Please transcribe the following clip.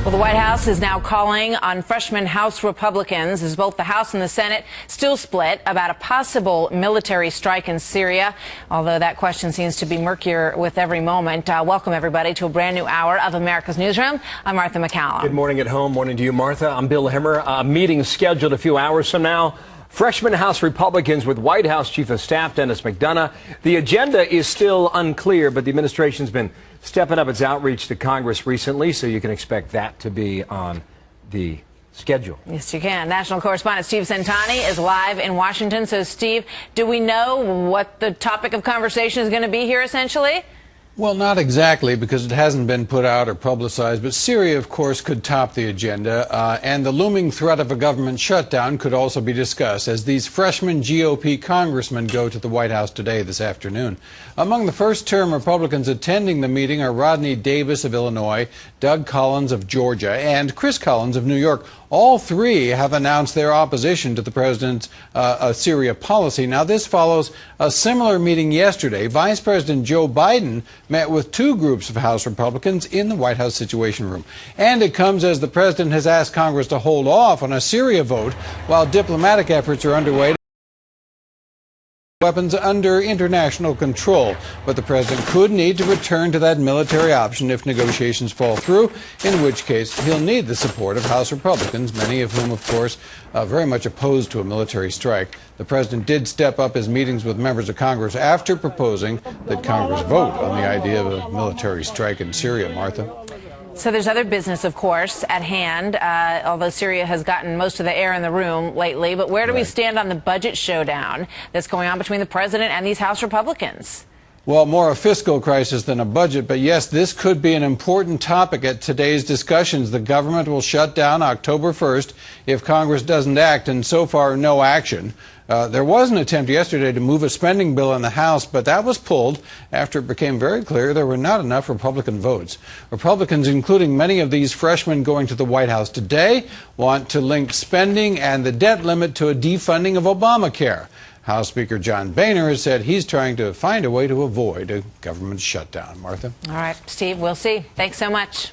Well, the White House is now calling on freshman House Republicans, as both the House and the Senate still split about a possible military strike in Syria, although that question seems to be murkier with every moment. Welcome, everybody, to a brand new hour of America's Newsroom. I'm Martha McCallum. Good morning at home. Morning to you, Martha. I'm Bill Hemmer. A meeting scheduled a few hours from now. Freshman House Republicans with White House Chief of Staff Dennis McDonough. The agenda is still unclear, but the administration's been stepping up its outreach to Congress recently, so you can expect that to be on the schedule. Yes, you can. National correspondent Steve Centani is live in Washington. So, Steve, do we know what the topic of conversation is going to be here, essentially? Well, not exactly, because it hasn't been put out or publicized, but Syria, of course, could top the agenda, and the looming threat of a government shutdown could also be discussed as these freshman GOP congressmen go to the White House today, this afternoon. Among the first-term Republicans attending the meeting are Rodney Davis of Illinois, Doug Collins of Georgia, and Chris Collins of New York. All three have announced their opposition to the president's Syria policy. Now, this follows a similar meeting yesterday. Vice President Joe Biden met with two groups of House Republicans in the White House Situation Room. And it comes as the president has asked Congress to hold off on a Syria vote while diplomatic efforts are underway. Weapons under international control, but the president could need to return to that military option if negotiations fall through, in which case he'll need the support of House Republicans, many of whom, of course, very much opposed to a military strike. The president did step up his meetings with members of Congress after proposing that Congress vote on the idea of a military strike in Syria. Martha? So there's other business, of course, at hand, although Syria has gotten most of the air in the room lately. But where do we stand on the budget showdown that's going on between the president and these House Republicans? Well, more a fiscal crisis than a budget, but yes, this could be an important topic at today's discussions. The government will shut down October 1st if Congress doesn't act, and so far, no action. There was an attempt yesterday to move a spending bill in the House, but that was pulled after it became very clear there were not enough Republican votes. Republicans, including many of these freshmen going to the White House today, want to link spending and the debt limit to a defunding of Obamacare. House Speaker John Boehner has said he's trying to find a way to avoid a government shutdown. Martha? All right, Steve, we'll see. Thanks so much.